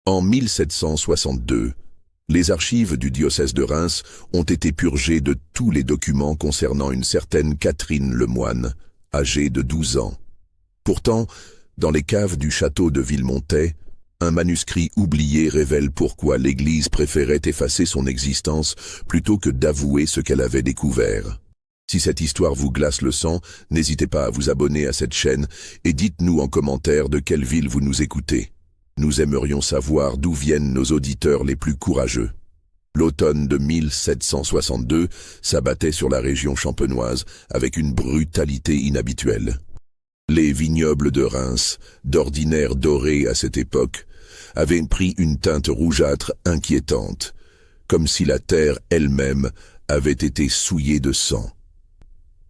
En 1762, les archives du diocèse de Reims ont été purgées de tous les documents concernant une certaine Catherine Lemoine, âgée de 12 ans. Pourtant, dans les caves du château de Villemontais, un manuscrit oublié révèle pourquoi l'Église préférait effacer son existence plutôt que d'avouer ce qu'elle avait découvert. Si cette histoire vous glace le sang, n'hésitez pas à vous abonner à cette chaîne et dites-nous en commentaire de quelle ville vous nous écoutez. Nous aimerions savoir d'où viennent nos auditeurs les plus courageux. L'automne de 1762 s'abattait sur la région champenoise avec une brutalité inhabituelle. Les vignobles de Reims, d'ordinaire dorés à cette époque, avaient pris une teinte rougeâtre inquiétante, comme si la terre elle-même avait été souillée de sang.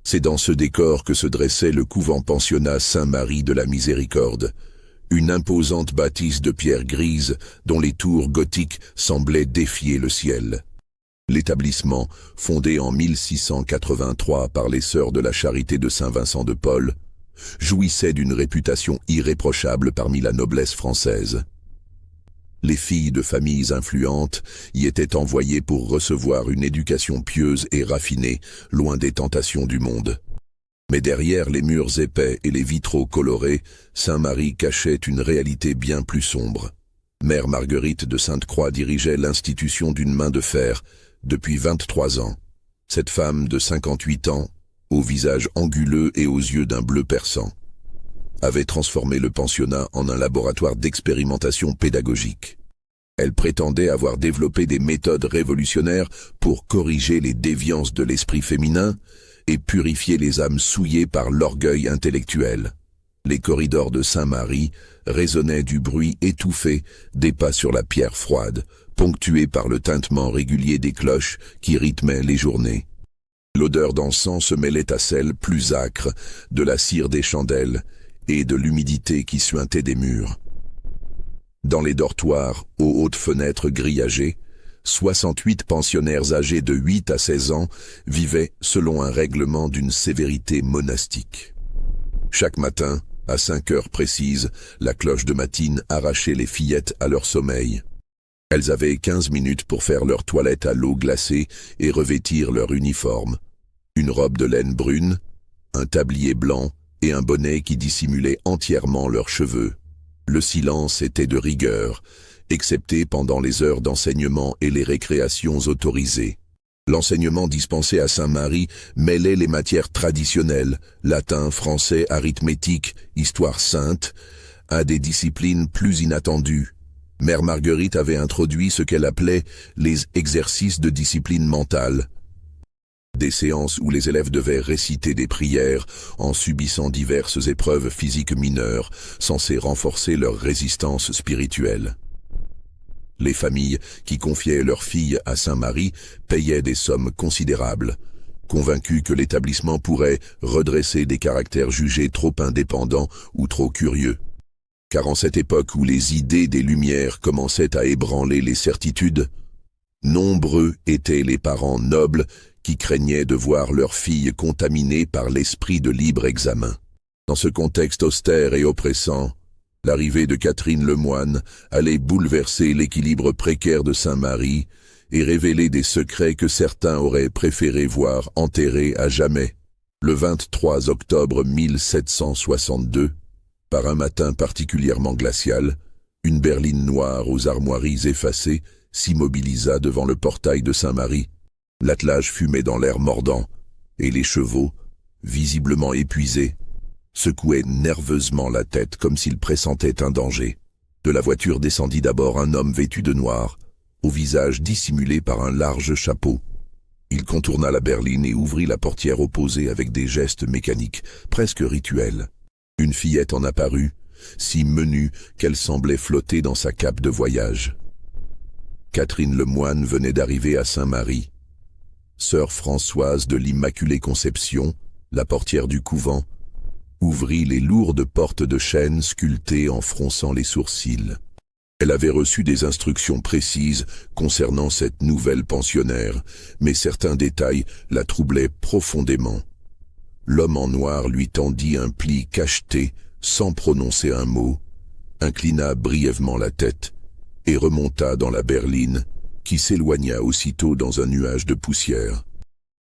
C'est dans ce décor que se dressait le couvent-pensionnat Saint-Marie de la Miséricorde, une imposante bâtisse de pierre grise dont les tours gothiques semblaient défier le ciel. L'établissement, fondé en 1683 par les Sœurs de la Charité de Saint-Vincent de Paul, jouissait d'une réputation irréprochable parmi la noblesse française. Les filles de familles influentes y étaient envoyées pour recevoir une éducation pieuse et raffinée, loin des tentations du monde. Mais derrière les murs épais et les vitraux colorés, Saint-Marie cachait une réalité bien plus sombre. Mère Marguerite de Sainte-Croix dirigeait l'institution d'une main de fer depuis 23 ans. Cette femme de 58 ans, au visage anguleux et aux yeux d'un bleu perçant, avait transformé le pensionnat en un laboratoire d'expérimentation pédagogique. Elle prétendait avoir développé des méthodes révolutionnaires pour corriger les déviances de l'esprit féminin et purifier les âmes souillées par l'orgueil intellectuel. Les corridors de Saint-Marie résonnaient du bruit étouffé des pas sur la pierre froide, ponctué par le tintement régulier des cloches qui rythmaient les journées. L'odeur d'encens se mêlait à celle plus âcre de la cire des chandelles et de l'humidité qui suintait des murs. Dans les dortoirs, aux hautes fenêtres grillagées, 68 pensionnaires âgés de 8 à 16 ans vivaient selon un règlement d'une sévérité monastique. Chaque matin, à 5 heures précises, la cloche de matine arrachait les fillettes à leur sommeil. Elles avaient 15 minutes pour faire leur toilette à l'eau glacée et revêtir leur uniforme. Une robe de laine brune, un tablier blanc et un bonnet qui dissimulait entièrement leurs cheveux. Le silence était de rigueur, excepté pendant les heures d'enseignement et les récréations autorisées. L'enseignement dispensé à Saint-Marie mêlait les matières traditionnelles, latin, français, arithmétique, histoire sainte, à des disciplines plus inattendues. Mère Marguerite avait introduit ce qu'elle appelait les exercices de discipline mentale. Des séances où les élèves devaient réciter des prières en subissant diverses épreuves physiques mineures, censées renforcer leur résistance spirituelle. Les familles qui confiaient leurs filles à Saint-Marie payaient des sommes considérables, convaincues que l'établissement pourrait redresser des caractères jugés trop indépendants ou trop curieux. Car en cette époque où les idées des Lumières commençaient à ébranler les certitudes, nombreux étaient les parents nobles qui craignaient de voir leurs filles contaminées par l'esprit de libre examen. Dans ce contexte austère et oppressant, l'arrivée de Catherine Lemoine allait bouleverser l'équilibre précaire de Saint-Marie et révéler des secrets que certains auraient préféré voir enterrés à jamais. Le 23 octobre 1762, par un matin particulièrement glacial, une berline noire aux armoiries effacées s'immobilisa devant le portail de Saint-Marie. L'attelage fumait dans l'air mordant, et les chevaux, visiblement épuisés, secouaient nerveusement la tête comme s'ils pressentaient un danger. De la voiture descendit d'abord un homme vêtu de noir, au visage dissimulé par un large chapeau. Il contourna la berline et ouvrit la portière opposée avec des gestes mécaniques, presque rituels. Une fillette en apparut, si menue qu'elle semblait flotter dans sa cape de voyage. Catherine Lemoine venait d'arriver à Saint-Marie. Sœur Françoise de l'Immaculée Conception, la portière du couvent, ouvrit les lourdes portes de chêne sculptées en fronçant les sourcils. Elle avait reçu des instructions précises concernant cette nouvelle pensionnaire, mais certains détails la troublaient profondément. L'homme en noir lui tendit un pli cacheté sans prononcer un mot, inclina brièvement la tête et remonta dans la berline, qui s'éloigna aussitôt dans un nuage de poussière.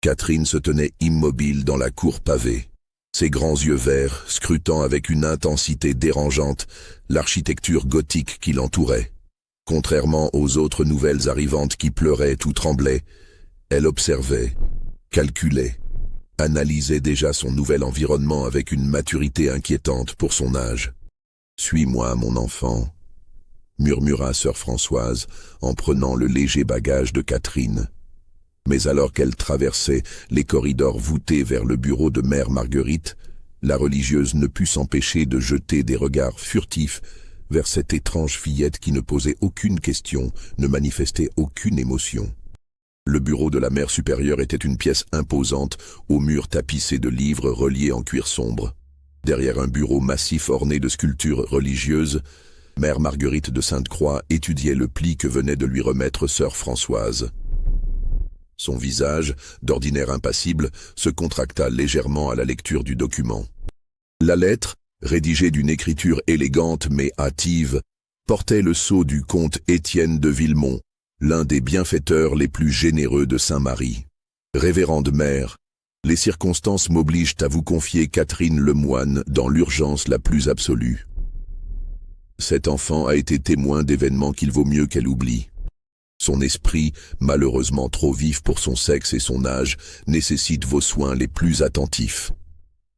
Catherine se tenait immobile dans la cour pavée, ses grands yeux verts scrutant avec une intensité dérangeante l'architecture gothique qui l'entourait. Contrairement aux autres nouvelles arrivantes qui pleuraient ou tremblaient, elle observait, calculait, analysait déjà son nouvel environnement avec une maturité inquiétante pour son âge. « Suis-moi, mon enfant », murmura sœur Françoise en prenant le léger bagage de Catherine. Mais alors qu'elle traversait les corridors voûtés vers le bureau de mère Marguerite, la religieuse ne put s'empêcher de jeter des regards furtifs vers cette étrange fillette qui ne posait aucune question, ne manifestait aucune émotion. Le bureau de la mère supérieure était une pièce imposante, aux murs tapissés de livres reliés en cuir sombre. Derrière un bureau massif orné de sculptures religieuses, mère Marguerite de Sainte-Croix étudiait le pli que venait de lui remettre sœur Françoise. Son visage, d'ordinaire impassible, se contracta légèrement à la lecture du document. La lettre, rédigée d'une écriture élégante mais hâtive, portait le sceau du comte Étienne de Villemont, l'un des bienfaiteurs les plus généreux de Saint-Marie. Révérende mère, les circonstances m'obligent à vous confier Catherine Lemoine dans l'urgence la plus absolue. Cet enfant a été témoin d'événements qu'il vaut mieux qu'elle oublie. Son esprit, malheureusement trop vif pour son sexe et son âge, nécessite vos soins les plus attentifs.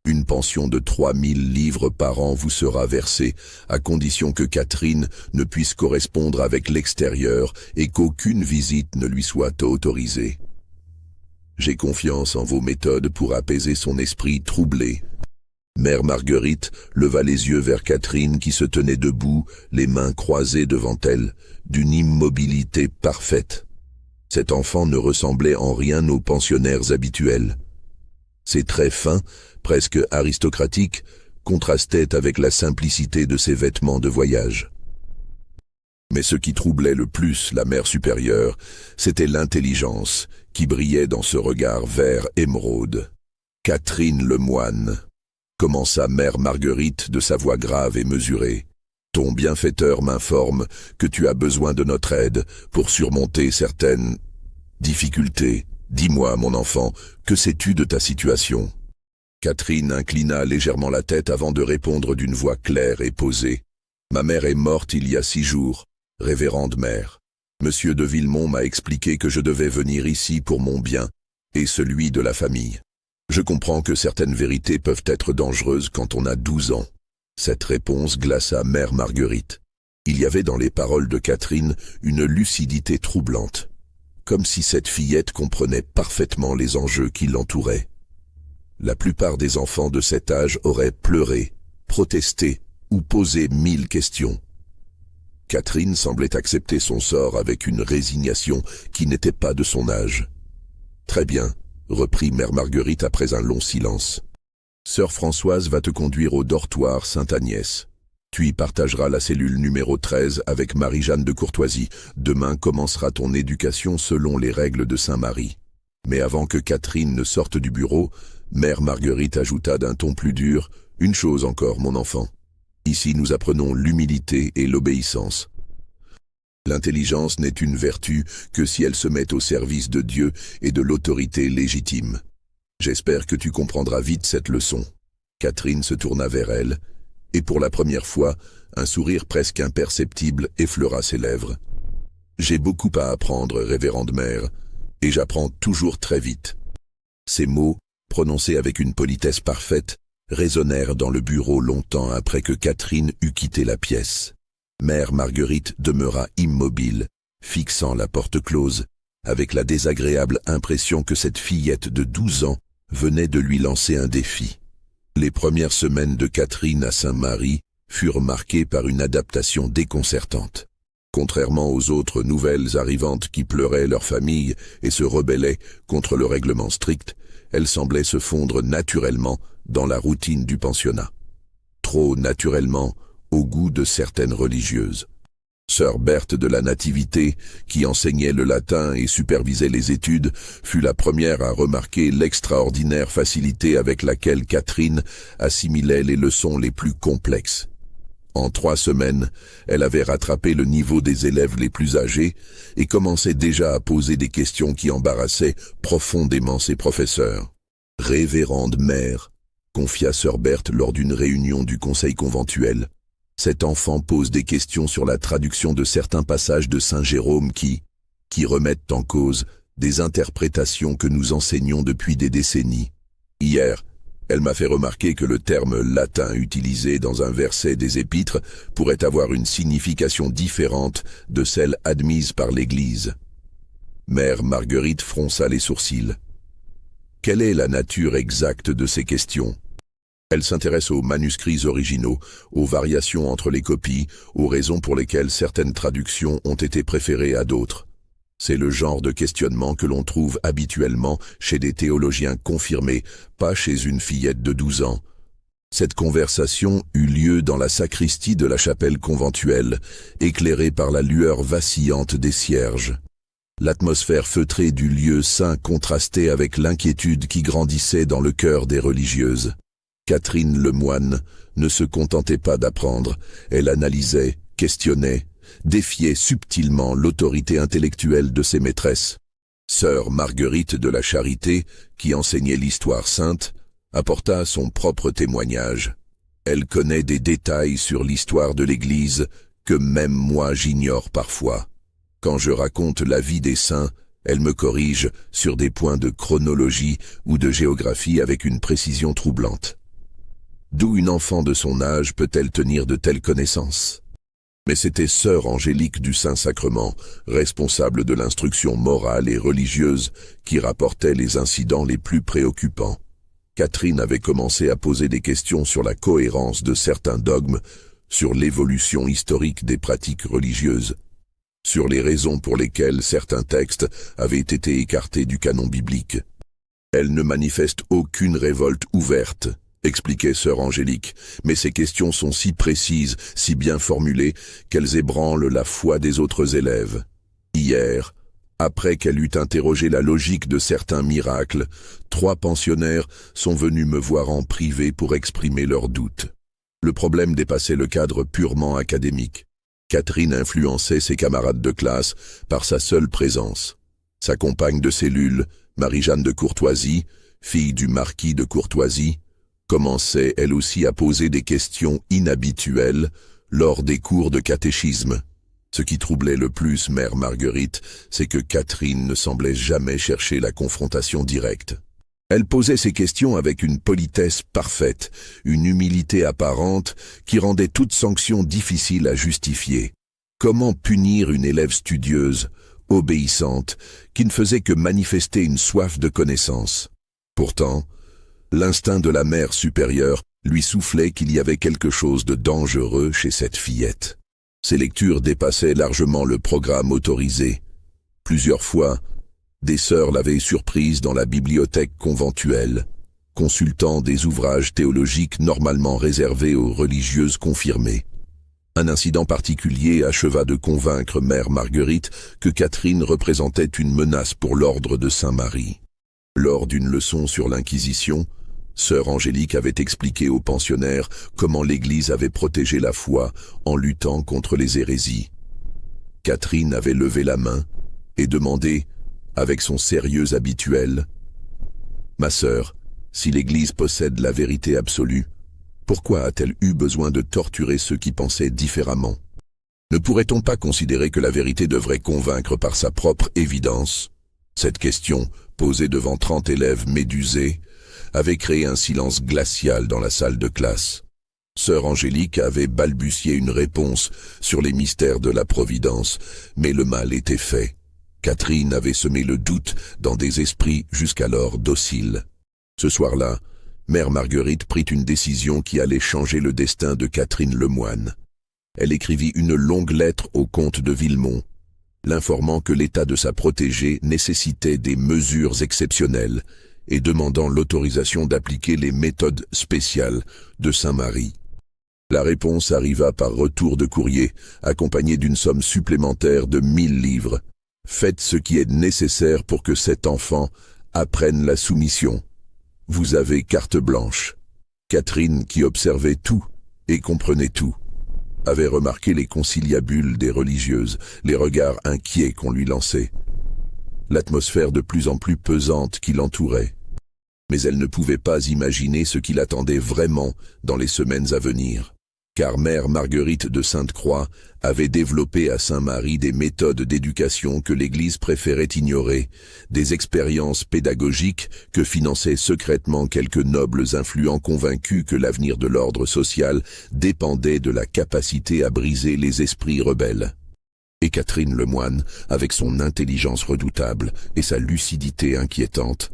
Une pension de 3000 livres par an vous sera versée, à condition que Catherine ne puisse correspondre avec l'extérieur et qu'aucune visite ne lui soit autorisée. J'ai confiance en vos méthodes pour apaiser son esprit troublé. Mère Marguerite leva les yeux vers Catherine qui se tenait debout, les mains croisées devant elle, d'une immobilité parfaite. Cet enfant ne ressemblait en rien aux pensionnaires habituels. Ses traits fins, presque aristocratiques, contrastaient avec la simplicité de ses vêtements de voyage. Mais ce qui troublait le plus la mère supérieure, c'était l'intelligence qui brillait dans ce regard vert émeraude. « Catherine Lemoine », commença mère Marguerite de sa voix grave et mesurée. « Ton bienfaiteur m'informe que tu as besoin de notre aide pour surmonter certaines difficultés. Dis-moi, mon enfant, que sais-tu de ta situation ?» Catherine inclina légèrement la tête avant de répondre d'une voix claire et posée. « Ma mère est morte il y a 6 jours, révérende mère. Monsieur de Villemont m'a expliqué que je devais venir ici pour mon bien et celui de la famille. Je comprends que certaines vérités peuvent être dangereuses quand on a 12 ans. » Cette réponse glaça mère Marguerite. Il y avait dans les paroles de Catherine une lucidité troublante, comme si cette fillette comprenait parfaitement les enjeux qui l'entouraient. La plupart des enfants de cet âge auraient pleuré, protesté ou posé 1000 questions. Catherine semblait accepter son sort avec une résignation qui n'était pas de son âge. « Très bien, » reprit mère Marguerite après un long silence. « Sœur Françoise va te conduire au dortoir Sainte-Agnès. Tu y partageras la cellule numéro 13 avec Marie-Jeanne de Courtoisie. Demain commencera ton éducation selon les règles de Saint-Marie. » Mais avant que Catherine ne sorte du bureau, mère Marguerite ajouta d'un ton plus dur, « Une chose encore, mon enfant. Ici nous apprenons l'humilité et l'obéissance. L'intelligence n'est une vertu que si elle se met au service de Dieu et de l'autorité légitime. J'espère que tu comprendras vite cette leçon. » Catherine se tourna vers elle, et pour la première fois, un sourire presque imperceptible effleura ses lèvres. « J'ai beaucoup à apprendre, révérende mère, et j'apprends toujours très vite. » Ces mots, prononcés avec une politesse parfaite, résonnèrent dans le bureau longtemps après que Catherine eut quitté la pièce. Mère Marguerite demeura immobile, fixant la porte close, avec la désagréable impression que cette fillette de 12 ans venait de lui lancer un défi. Les premières semaines de Catherine à Saint-Marie furent marquées par une adaptation déconcertante. Contrairement aux autres nouvelles arrivantes qui pleuraient leur famille et se rebellaient contre le règlement strict, elle semblait se fondre naturellement dans la routine du pensionnat. Trop naturellement, au goût de certaines religieuses. Sœur Berthe de la Nativité, qui enseignait le latin et supervisait les études, fut la première à remarquer l'extraordinaire facilité avec laquelle Catherine assimilait les leçons les plus complexes. En 3 semaines, elle avait rattrapé le niveau des élèves les plus âgés et commençait déjà à poser des questions qui embarrassaient profondément ses professeurs. « Révérende mère », confia sœur Berthe lors d'une réunion du conseil conventuel, « cet enfant pose des questions sur la traduction de certains passages de Saint Jérôme qui remettent en cause des interprétations que nous enseignons depuis des décennies. Hier, elle m'a fait remarquer que le terme latin utilisé dans un verset des Épîtres pourrait avoir une signification différente de celle admise par l'Église. » Mère Marguerite fronça les sourcils. Quelle est la nature exacte de ces questions? Elle s'intéresse aux manuscrits originaux, aux variations entre les copies, aux raisons pour lesquelles certaines traductions ont été préférées à d'autres. C'est le genre de questionnement que l'on trouve habituellement chez des théologiens confirmés, pas chez une fillette de 12 ans. Cette conversation eut lieu dans la sacristie de la chapelle conventuelle, éclairée par la lueur vacillante des cierges. L'atmosphère feutrée du lieu saint contrastait avec l'inquiétude qui grandissait dans le cœur des religieuses. Catherine Lemoine ne se contentait pas d'apprendre, elle analysait, questionnait, défiait subtilement l'autorité intellectuelle de ses maîtresses. Sœur Marguerite de la Charité, qui enseignait l'histoire sainte, apporta son propre témoignage. Elle connaît des détails sur l'histoire de l'Église que même moi j'ignore parfois. Quand je raconte la vie des saints, elle me corrige sur des points de chronologie ou de géographie avec une précision troublante. D'où une enfant de son âge peut-elle tenir de telles connaissances? Mais c'était sœur Angélique du Saint-Sacrement, responsable de l'instruction morale et religieuse, qui rapportait les incidents les plus préoccupants. Catherine avait commencé à poser des questions sur la cohérence de certains dogmes, sur l'évolution historique des pratiques religieuses, sur les raisons pour lesquelles certains textes avaient été écartés du canon biblique. Elle ne manifeste aucune révolte ouverte, expliquait sœur Angélique, mais ces questions sont si précises, si bien formulées, qu'elles ébranlent la foi des autres élèves. Hier, après qu'elle eut interrogé la logique de certains miracles, 3 pensionnaires sont venus me voir en privé pour exprimer leurs doutes. Le problème dépassait le cadre purement académique. Catherine influençait ses camarades de classe par sa seule présence. Sa compagne de cellule, Marie-Jeanne de Courtoisie, fille du marquis de Courtoisie, commençait elle aussi à poser des questions inhabituelles lors des cours de catéchisme. Ce qui troublait le plus mère Marguerite, c'est que Catherine ne semblait jamais chercher la confrontation directe. Elle posait ses questions avec une politesse parfaite, une humilité apparente qui rendait toute sanction difficile à justifier. Comment punir une élève studieuse, obéissante, qui ne faisait que manifester une soif de connaissance? Pourtant, l'instinct de la mère supérieure lui soufflait qu'il y avait quelque chose de dangereux chez cette fillette. Ses lectures dépassaient largement le programme autorisé. Plusieurs fois, des sœurs l'avaient surprise dans la bibliothèque conventuelle, consultant des ouvrages théologiques normalement réservés aux religieuses confirmées. Un incident particulier acheva de convaincre mère Marguerite que Catherine représentait une menace pour l'ordre de Saint-Marie. Lors d'une leçon sur l'Inquisition, sœur Angélique avait expliqué aux pensionnaires comment l'Église avait protégé la foi en luttant contre les hérésies. Catherine avait levé la main et demandé, avec son sérieux habituel, « Ma sœur, si l'Église possède la vérité absolue, pourquoi a-t-elle eu besoin de torturer ceux qui pensaient différemment? Ne pourrait-on pas considérer que la vérité devrait convaincre par sa propre évidence ?» Cette question, posée devant 30 élèves médusés, avait créé un silence glacial dans la salle de classe. Sœur Angélique avait balbutié une réponse sur les mystères de la Providence, mais le mal était fait. Catherine avait semé le doute dans des esprits jusqu'alors dociles. Ce soir-là, mère Marguerite prit une décision qui allait changer le destin de Catherine Lemoine. Elle écrivit une longue lettre au comte de Villemont, l'informant que l'état de sa protégée nécessitait des mesures exceptionnelles et demandant l'autorisation d'appliquer les méthodes spéciales de Saint-Marie. La réponse arriva par retour de courrier, accompagnée d'une somme supplémentaire de 1000 livres. Faites ce qui est nécessaire pour que cet enfant apprenne la soumission. Vous avez carte blanche. Catherine, qui observait tout et comprenait tout, avait remarqué les conciliabules des religieuses, les regards inquiets qu'on lui lançait, l'atmosphère de plus en plus pesante qui l'entourait. Mais elle ne pouvait pas imaginer ce qui l'attendait vraiment dans les semaines à venir. Car Mère Marguerite de Sainte-Croix avait développé à Saint-Marie des méthodes d'éducation que l'Église préférait ignorer, des expériences pédagogiques que finançaient secrètement quelques nobles influents convaincus que l'avenir de l'ordre social dépendait de la capacité à briser les esprits rebelles. Et Catherine Lemoine, avec son intelligence redoutable et sa lucidité inquiétante,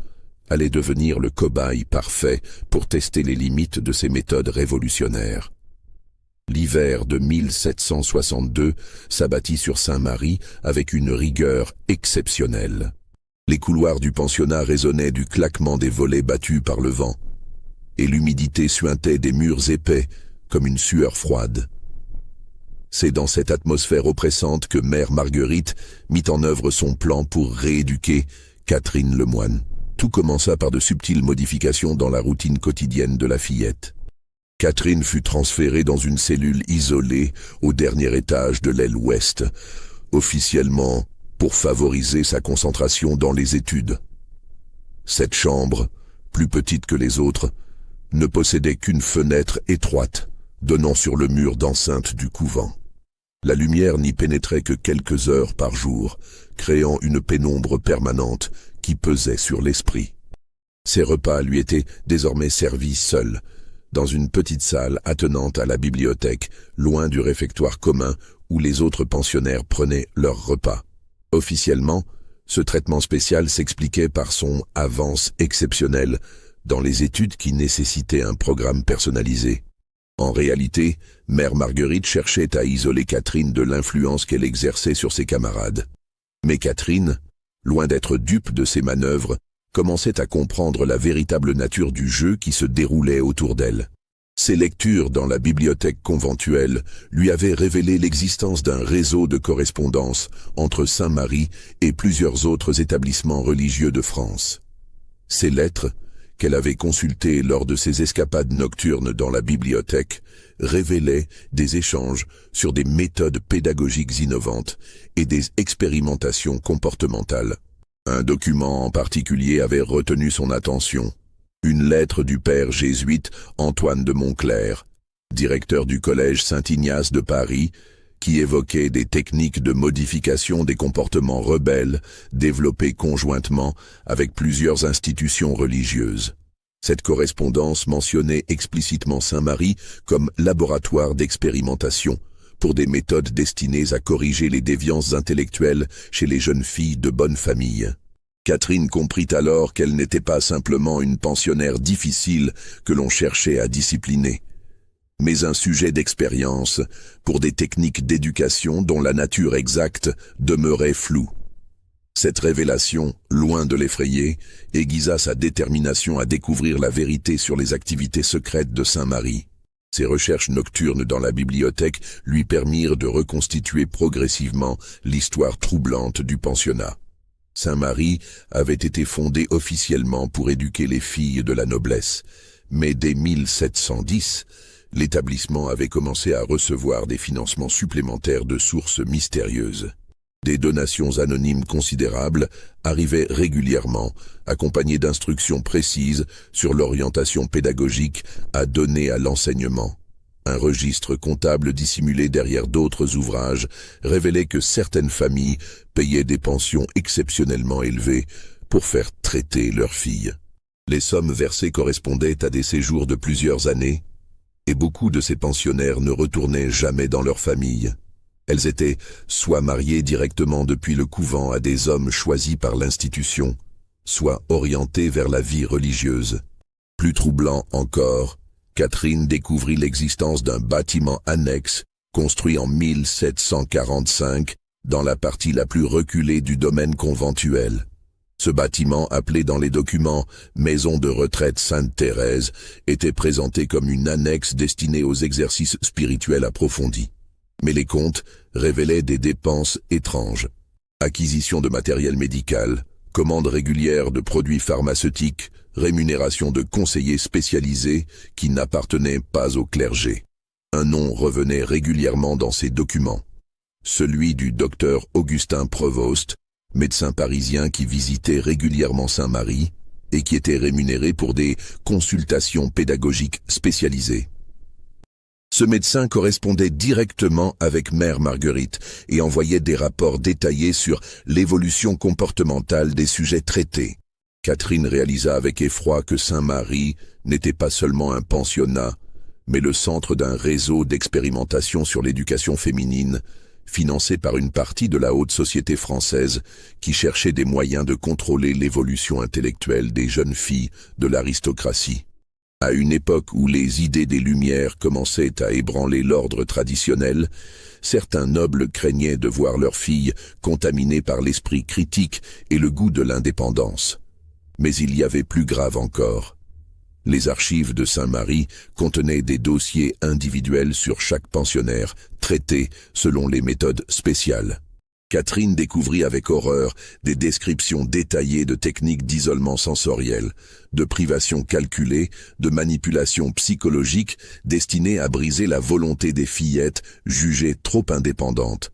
allait devenir le cobaye parfait pour tester les limites de ces méthodes révolutionnaires. L'hiver de 1762 s'abattit sur Saint-Marie avec une rigueur exceptionnelle. Les couloirs du pensionnat résonnaient du claquement des volets battus par le vent, et l'humidité suintait des murs épais comme une sueur froide. C'est dans cette atmosphère oppressante que Mère Marguerite mit en œuvre son plan pour rééduquer Catherine Lemoine. Tout commença par de subtiles modifications dans la routine quotidienne de la fillette. Catherine fut transférée dans une cellule isolée au dernier étage de l'aile ouest, officiellement pour favoriser sa concentration dans les études. Cette chambre, plus petite que les autres, ne possédait qu'une fenêtre étroite donnant sur le mur d'enceinte du couvent. La lumière n'y pénétrait que quelques heures par jour, créant une pénombre permanente qui pesait sur l'esprit. Ses repas lui étaient désormais servis seuls, dans une petite salle attenante à la bibliothèque, loin du réfectoire commun où les autres pensionnaires prenaient leurs repas. Officiellement, ce traitement spécial s'expliquait par son avance exceptionnelle dans les études qui nécessitaient un programme personnalisé. En réalité, Mère Marguerite cherchait à isoler Catherine de l'influence qu'elle exerçait sur ses camarades. Mais Catherine, loin d'être dupe de ses manœuvres, commençait à comprendre la véritable nature du jeu qui se déroulait autour d'elle. Ses lectures dans la bibliothèque conventuelle lui avaient révélé l'existence d'un réseau de correspondance entre Saint-Marie et plusieurs autres établissements religieux de France. Ces lettres, qu'elle avait consultées lors de ses escapades nocturnes dans la bibliothèque, révélaient des échanges sur des méthodes pédagogiques innovantes et des expérimentations comportementales. Un document en particulier avait retenu son attention. Une lettre du père jésuite Antoine de Montclerc, directeur du collège Saint-Ignace de Paris, qui évoquait des techniques de modification des comportements rebelles développées conjointement avec plusieurs institutions religieuses. Cette correspondance mentionnait explicitement Saint-Marie comme laboratoire d'expérimentation pour des méthodes destinées à corriger les déviances intellectuelles chez les jeunes filles de bonne famille. Catherine comprit alors qu'elle n'était pas simplement une pensionnaire difficile que l'on cherchait à discipliner, mais un sujet d'expérience pour des techniques d'éducation dont la nature exacte demeurait floue. Cette révélation, loin de l'effrayer, aiguisa sa détermination à découvrir la vérité sur les activités secrètes de Saint-Marie. Ses recherches nocturnes dans la bibliothèque lui permirent de reconstituer progressivement l'histoire troublante du pensionnat. Saint-Marie avait été fondé officiellement pour éduquer les filles de la noblesse, mais dès 1710, l'établissement avait commencé à recevoir des financements supplémentaires de sources mystérieuses. Des donations anonymes considérables arrivaient régulièrement, accompagnées d'instructions précises sur l'orientation pédagogique à donner à l'enseignement. Un registre comptable dissimulé derrière d'autres ouvrages révélait que certaines familles payaient des pensions exceptionnellement élevées pour faire traiter leurs filles. Les sommes versées correspondaient à des séjours de plusieurs années, et beaucoup de ces pensionnaires ne retournaient jamais dans leur famille. Elles étaient soit mariées directement depuis le couvent à des hommes choisis par l'institution, soit orientées vers la vie religieuse. Plus troublant encore, Catherine découvrit l'existence d'un bâtiment annexe construit en 1745 dans la partie la plus reculée du domaine conventuel. Ce bâtiment, appelé dans les documents « Maison de retraite Sainte-Thérèse », était présenté comme une annexe destinée aux exercices spirituels approfondis. Mais les comptes révélaient des dépenses étranges. Acquisition de matériel médical, commandes régulières de produits pharmaceutiques, rémunération de conseillers spécialisés qui n'appartenaient pas au clergé. Un nom revenait régulièrement dans ces documents. Celui du docteur Augustin Prevost, médecin parisien qui visitait régulièrement Saint-Marie et qui était rémunéré pour des consultations pédagogiques spécialisées. Ce médecin correspondait directement avec Mère Marguerite et envoyait des rapports détaillés sur l'évolution comportementale des sujets traités. Catherine réalisa avec effroi que Saint-Marie n'était pas seulement un pensionnat, mais le centre d'un réseau d'expérimentation sur l'éducation féminine, financé par une partie de la haute société française qui cherchait des moyens de contrôler l'évolution intellectuelle des jeunes filles de l'aristocratie. À une époque où les idées des Lumières commençaient à ébranler l'ordre traditionnel, certains nobles craignaient de voir leurs filles contaminées par l'esprit critique et le goût de l'indépendance. Mais il y avait plus grave encore. Les archives de Saint-Marie contenaient des dossiers individuels sur chaque pensionnaire, traités selon les méthodes spéciales. Catherine découvrit avec horreur des descriptions détaillées de techniques d'isolement sensoriel, de privation calculée, de manipulation psychologique destinées à briser la volonté des fillettes jugées trop indépendantes.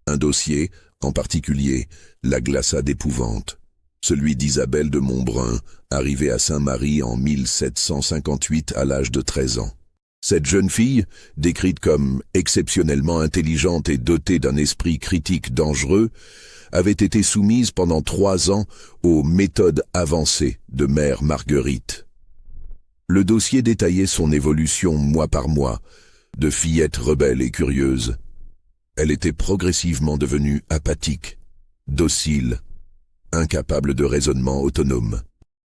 Un dossier, en particulier, la glaça d'épouvante. Celui d'Isabelle de Montbrun, arrivée à Saint-Marie en 1758 à l'âge de 13 ans. Cette jeune fille, décrite comme exceptionnellement intelligente et dotée d'un esprit critique dangereux, avait été soumise pendant 3 ans aux méthodes avancées de Mère Marguerite. Le dossier détaillait son évolution mois par mois, de fillette rebelle et curieuse. Elle était progressivement devenue apathique, docile, incapable de raisonnement autonome.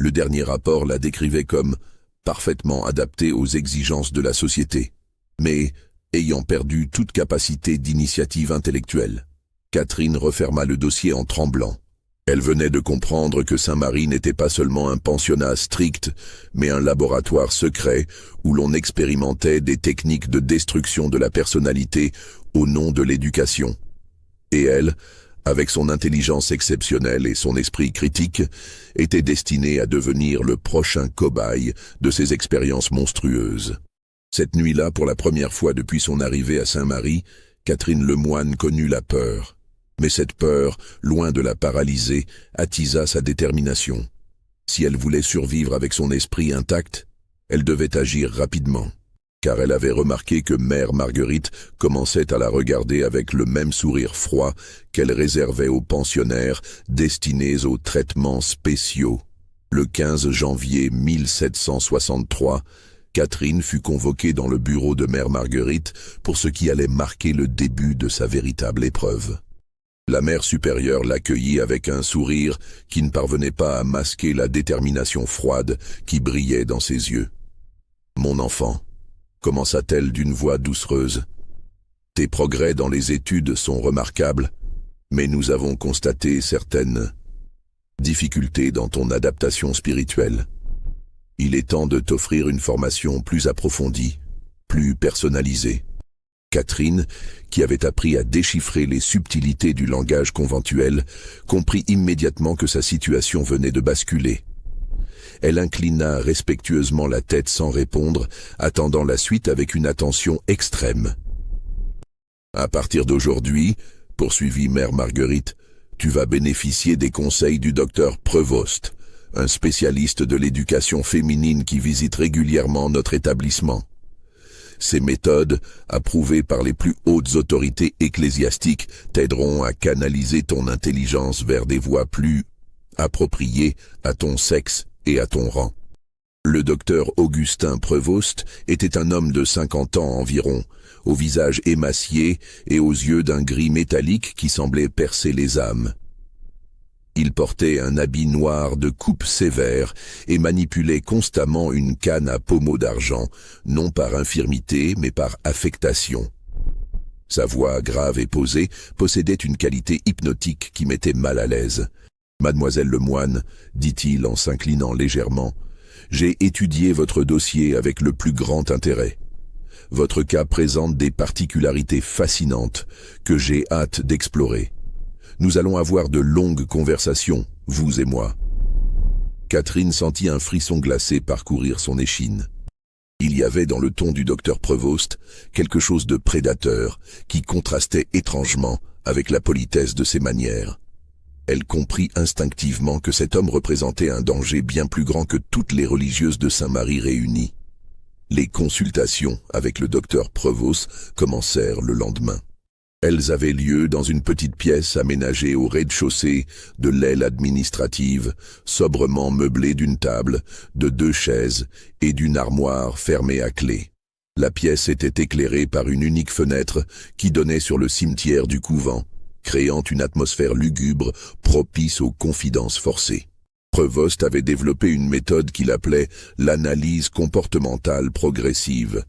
Le dernier rapport la décrivait comme parfaitement adaptée aux exigences de la société, mais ayant perdu toute capacité d'initiative intellectuelle. Catherine referma le dossier en tremblant. Elle venait de comprendre que Saint-Marie n'était pas seulement un pensionnat strict, mais un laboratoire secret où l'on expérimentait des techniques de destruction de la personnalité au nom de l'éducation. Et elle, avec son intelligence exceptionnelle et son esprit critique, était destinée à devenir le prochain cobaye de ces expériences monstrueuses. Cette nuit-là, pour la première fois depuis son arrivée à Saint-Marie, Catherine Lemoine connut la peur. Mais cette peur, loin de la paralyser, attisa sa détermination. Si elle voulait survivre avec son esprit intact, elle devait agir rapidement, car elle avait remarqué que Mère Marguerite commençait à la regarder avec le même sourire froid qu'elle réservait aux pensionnaires destinés aux traitements spéciaux. Le 15 janvier 1763, Catherine fut convoquée dans le bureau de Mère Marguerite pour ce qui allait marquer le début de sa véritable épreuve. La mère supérieure l'accueillit avec un sourire qui ne parvenait pas à masquer la détermination froide qui brillait dans ses yeux. « Mon enfant », commença-t-elle d'une voix doucereuse, « tes progrès dans les études sont remarquables, mais nous avons constaté certaines difficultés dans ton adaptation spirituelle. Il est temps de t'offrir une formation plus approfondie, plus personnalisée. » Catherine, qui avait appris à déchiffrer les subtilités du langage conventuel, comprit immédiatement que sa situation venait de basculer. Elle inclina respectueusement la tête sans répondre, attendant la suite avec une attention extrême. « À partir d'aujourd'hui, poursuivit Mère Marguerite, tu vas bénéficier des conseils du docteur Prevost, un spécialiste de l'éducation féminine qui visite régulièrement notre établissement. Ces méthodes, approuvées par les plus hautes autorités ecclésiastiques, t'aideront à canaliser ton intelligence vers des voies plus appropriées à ton sexe et à ton rang. » Le docteur Augustin Prevost était un homme de 50 ans environ, au visage émacié et aux yeux d'un gris métallique qui semblait percer les âmes. Il portait un habit noir de coupe sévère et manipulait constamment une canne à pommeau d'argent, non par infirmité mais par affectation. Sa voix grave et posée possédait une qualité hypnotique qui mettait mal à l'aise. « Mademoiselle Lemoine, dit-il en s'inclinant légèrement, j'ai étudié votre dossier avec le plus grand intérêt. Votre cas présente des particularités fascinantes que j'ai hâte d'explorer. Nous allons avoir de longues conversations, vous et moi. » Catherine sentit un frisson glacé parcourir son échine. Il y avait dans le ton du docteur Prevost quelque chose de prédateur qui contrastait étrangement avec la politesse de ses manières. Elle comprit instinctivement que cet homme représentait un danger bien plus grand que toutes les religieuses de Saint-Marie réunies. Les consultations avec le docteur Prevost commencèrent le lendemain. Elles avaient lieu dans une petite pièce aménagée au rez-de-chaussée de l'aile administrative, sobrement meublée d'une table, de 2 chaises et d'une armoire fermée à clé. La pièce était éclairée par une unique fenêtre qui donnait sur le cimetière du couvent, créant une atmosphère lugubre propice aux confidences forcées. Prevost avait développé une méthode qu'il appelait l'analyse comportementale progressive.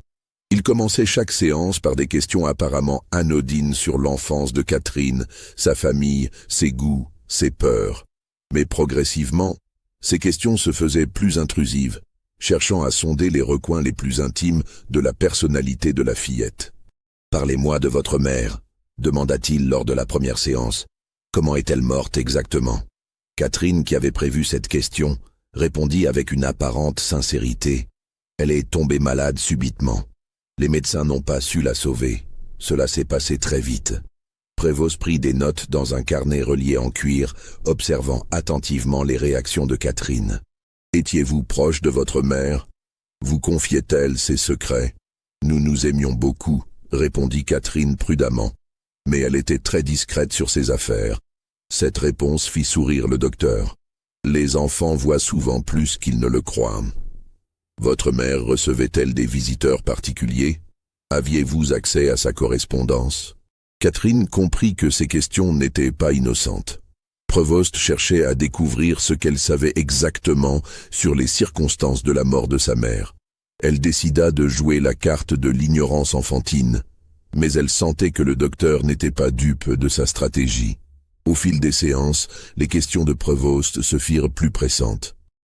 Il commençait chaque séance par des questions apparemment anodines sur l'enfance de Catherine, sa famille, ses goûts, ses peurs. Mais progressivement, ces questions se faisaient plus intrusives, cherchant à sonder les recoins les plus intimes de la personnalité de la fillette. « Parlez-moi de votre mère », demanda-t-il lors de la première séance. « Comment est-elle morte exactement ?» Catherine, qui avait prévu cette question, répondit avec une apparente sincérité. « Elle est tombée malade subitement. Les médecins n'ont pas su la sauver. Cela s'est passé très vite. » Prevost prit des notes dans un carnet relié en cuir, observant attentivement les réactions de Catherine. « Étiez-vous proche de votre mère? Vous confiait-elle ses secrets? »« Nous nous aimions beaucoup, » répondit Catherine prudemment. « Mais elle était très discrète sur ses affaires. » Cette réponse fit sourire le docteur. « Les enfants voient souvent plus qu'ils ne le croient. » Votre mère recevait-elle des visiteurs particuliers? Aviez-vous accès à sa correspondance? Catherine comprit que ces questions n'étaient pas innocentes. Prevost cherchait à découvrir ce qu'elle savait exactement sur les circonstances de la mort de sa mère. Elle décida de jouer la carte de l'ignorance enfantine, mais elle sentait que le docteur n'était pas dupe de sa stratégie. Au fil des séances, les questions de Prevost se firent plus pressantes.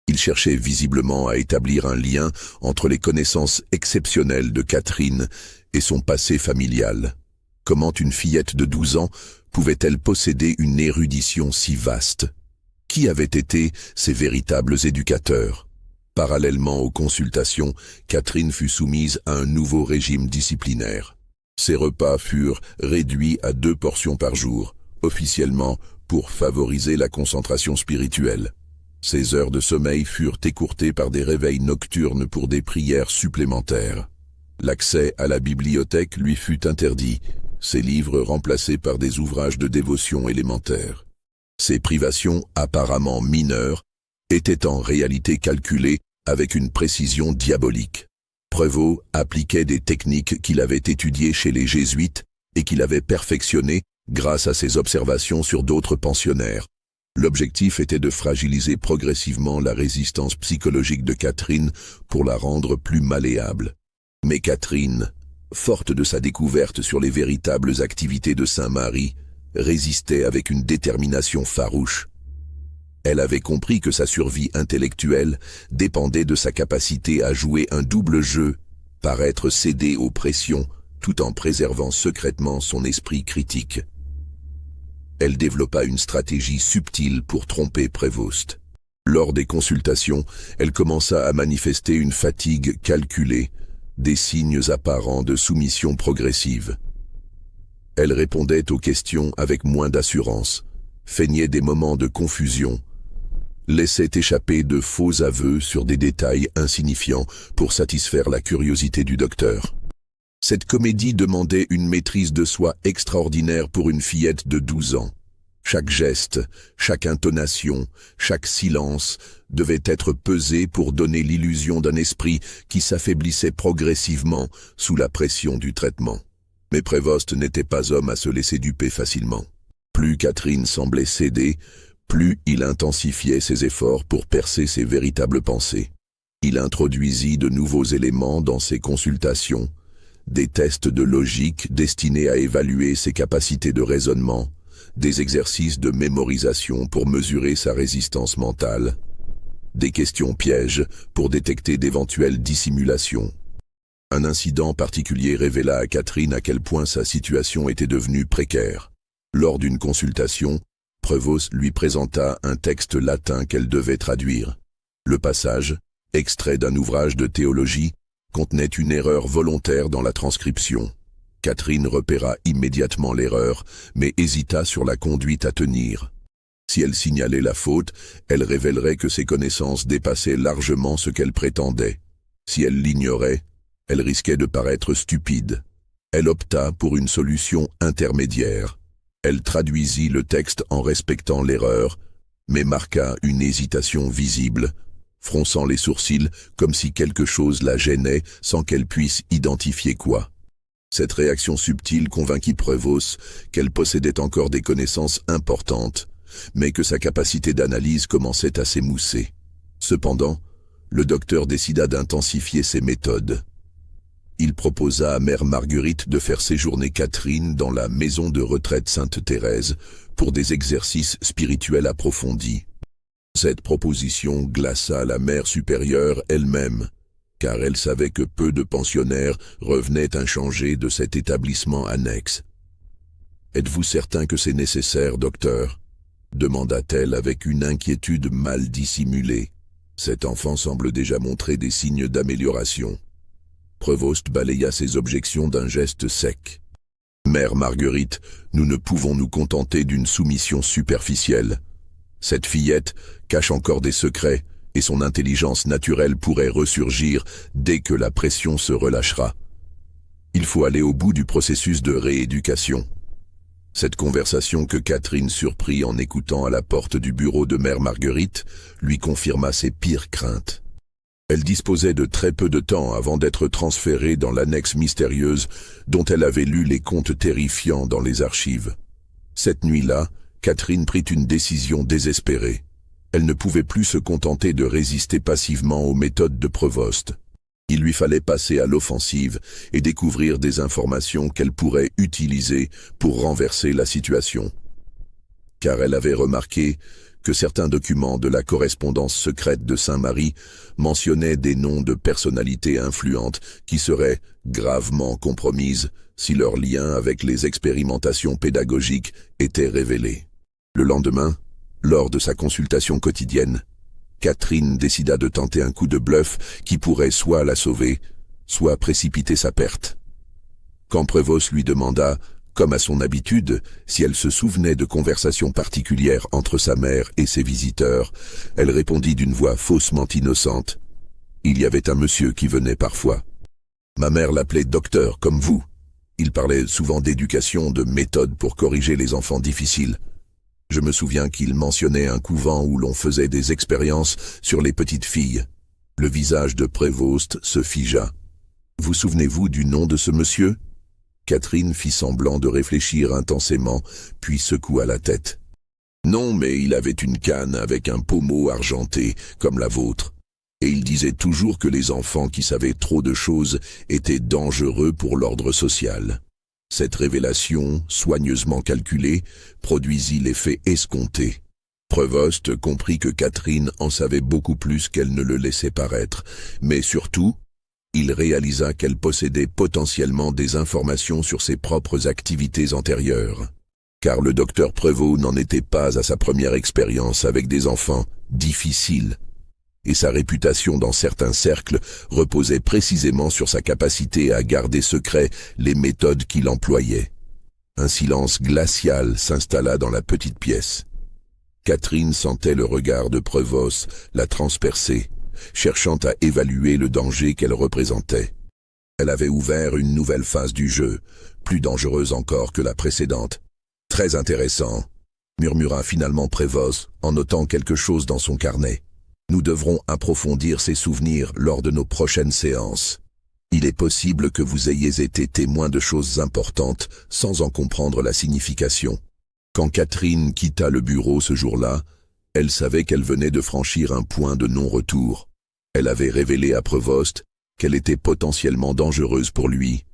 Il cherchait visiblement à établir un lien entre les connaissances exceptionnelles de Catherine et son passé familial. Comment une fillette de 12 ans pouvait-elle posséder une érudition si vaste? Qui avaient été ses véritables éducateurs? Parallèlement aux consultations, Catherine fut soumise à un nouveau régime disciplinaire. Ses repas furent réduits à 2 portions par jour, officiellement pour favoriser la concentration spirituelle. Ses heures de sommeil furent écourtées par des réveils nocturnes pour des prières supplémentaires. L'accès à la bibliothèque lui fut interdit, ses livres remplacés par des ouvrages de dévotion élémentaires. Ces privations apparemment mineures étaient en réalité calculées avec une précision diabolique. Prevost appliquait des techniques qu'il avait étudiées chez les jésuites et qu'il avait perfectionnées grâce à ses observations sur d'autres pensionnaires. L'objectif était de fragiliser progressivement la résistance psychologique de Catherine pour la rendre plus malléable. Mais Catherine, forte de sa découverte sur les véritables activités de Saint-Marie, résistait avec une détermination farouche. Elle avait compris que sa survie intellectuelle dépendait de sa capacité à jouer un double jeu, paraître céder aux pressions tout en préservant secrètement son esprit critique. Elle développa une stratégie subtile pour tromper Prevost. Lors des consultations, elle commença à manifester une fatigue calculée, des signes apparents de soumission progressive. Elle répondait aux questions avec moins d'assurance, feignait des moments de confusion, laissait échapper de faux aveux sur des détails insignifiants pour satisfaire la curiosité du docteur. Cette comédie demandait une maîtrise de soi extraordinaire pour une fillette de 12 ans. Chaque geste, chaque intonation, chaque silence devait être pesé pour donner l'illusion d'un esprit qui s'affaiblissait progressivement sous la pression du traitement. Mais Prevost n'était pas homme à se laisser duper facilement. Plus Catherine semblait céder, plus il intensifiait ses efforts pour percer ses véritables pensées. Il introduisit de nouveaux éléments dans ses consultations, des tests de logique destinés à évaluer ses capacités de raisonnement, des exercices de mémorisation pour mesurer sa résistance mentale, des questions pièges pour détecter d'éventuelles dissimulations. Un incident particulier révéla à Catherine à quel point sa situation était devenue précaire. Lors d'une consultation, Prevost lui présenta un texte latin qu'elle devait traduire. Le passage, extrait d'un ouvrage de théologie, contenait une erreur volontaire dans la transcription. Catherine repéra immédiatement l'erreur, mais hésita sur la conduite à tenir. Si elle signalait la faute, elle révélerait que ses connaissances dépassaient largement ce qu'elle prétendait. Si elle l'ignorait, elle risquait de paraître stupide. Elle opta pour une solution intermédiaire. Elle traduisit le texte en respectant l'erreur, mais marqua une hésitation visible, fronçant les sourcils comme si quelque chose la gênait sans qu'elle puisse identifier quoi. Cette réaction subtile convainquit Prévost qu'elle possédait encore des connaissances importantes, mais que sa capacité d'analyse commençait à s'émousser. Cependant, le docteur décida d'intensifier ses méthodes. Il proposa à Mère Marguerite de faire séjourner Catherine dans la maison de retraite Sainte-Thérèse pour des exercices spirituels approfondis. Cette proposition glaça la mère supérieure elle-même, car elle savait que peu de pensionnaires revenaient inchangés de cet établissement annexe. « Êtes-vous certain que c'est nécessaire, docteur ?» demanda-t-elle avec une inquiétude mal dissimulée. Cet enfant semble déjà montrer des signes d'amélioration. Prévost balaya ses objections d'un geste sec. « Mère Marguerite, nous ne pouvons nous contenter d'une soumission superficielle. Cette fillette cache encore des secrets, et son intelligence naturelle pourrait ressurgir dès que la pression se relâchera. Il faut aller au bout du processus de rééducation. » Cette conversation que Catherine surprit en écoutant à la porte du bureau de Mère Marguerite lui confirma ses pires craintes. Elle disposait de très peu de temps avant d'être transférée dans l'annexe mystérieuse dont elle avait lu les contes terrifiants dans les archives. Cette nuit-là, Catherine prit une décision désespérée. Elle ne pouvait plus se contenter de résister passivement aux méthodes de Prévost. Il lui fallait passer à l'offensive et découvrir des informations qu'elle pourrait utiliser pour renverser la situation. Car elle avait remarqué que certains documents de la correspondance secrète de Saint-Marie mentionnaient des noms de personnalités influentes qui seraient gravement compromises si leur lien avec les expérimentations pédagogiques était révélé. Le lendemain, lors de sa consultation quotidienne, Catherine décida de tenter un coup de bluff qui pourrait soit la sauver, soit précipiter sa perte. Quand Prévost lui demanda, comme à son habitude, si elle se souvenait de conversations particulières entre sa mère et ses visiteurs, elle répondit d'une voix faussement innocente. Il y avait un monsieur qui venait parfois. Ma mère l'appelait docteur, comme vous. Il parlait souvent d'éducation, de méthodes pour corriger les enfants difficiles. Je me souviens qu'il mentionnait un couvent où l'on faisait des expériences sur les petites filles. Le visage de Prévost se figea. Vous souvenez-vous du nom de ce monsieur ? Catherine fit semblant de réfléchir intensément, puis secoua la tête. Non, mais il avait une canne avec un pommeau argenté, comme la vôtre. Et il disait toujours que les enfants qui savaient trop de choses étaient dangereux pour l'ordre social. Cette révélation, soigneusement calculée, produisit l'effet escompté. Prévost comprit que Catherine en savait beaucoup plus qu'elle ne le laissait paraître, mais surtout, il réalisa qu'elle possédait potentiellement des informations sur ses propres activités antérieures. Car le docteur Prévost n'en était pas à sa première expérience avec des enfants difficiles, et sa réputation dans certains cercles reposait précisément sur sa capacité à garder secret les méthodes qu'il employait. Un silence glacial s'installa dans la petite pièce. Catherine sentait le regard de Prévost la transpercer, cherchant à évaluer le danger qu'elle représentait. Elle avait ouvert une nouvelle phase du jeu, plus dangereuse encore que la précédente. « Très intéressant », murmura finalement Prévost en notant quelque chose dans son carnet. « Nous devrons approfondir ces souvenirs lors de nos prochaines séances. Il est possible que vous ayez été témoin de choses importantes sans en comprendre la signification. » Quand Catherine quitta le bureau ce jour-là, elle savait qu'elle venait de franchir un point de non-retour. Elle avait révélé à Prévost qu'elle était potentiellement dangereuse pour lui,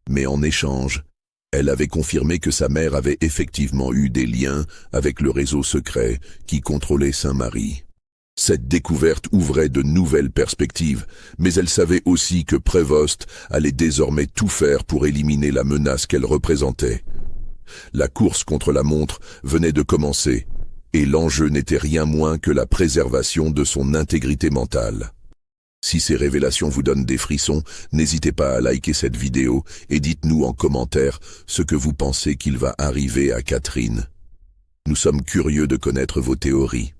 mais en échange, elle avait confirmé que sa mère avait effectivement eu des liens avec le réseau secret qui contrôlait Saint-Marie. Cette découverte ouvrait de nouvelles perspectives, mais elle savait aussi que Prévost allait désormais tout faire pour éliminer la menace qu'elle représentait. La course contre la montre venait de commencer, et l'enjeu n'était rien moins que la préservation de son intégrité mentale. Si ces révélations vous donnent des frissons, n'hésitez pas à liker cette vidéo et dites-nous en commentaire ce que vous pensez qu'il va arriver à Catherine. Nous sommes curieux de connaître vos théories.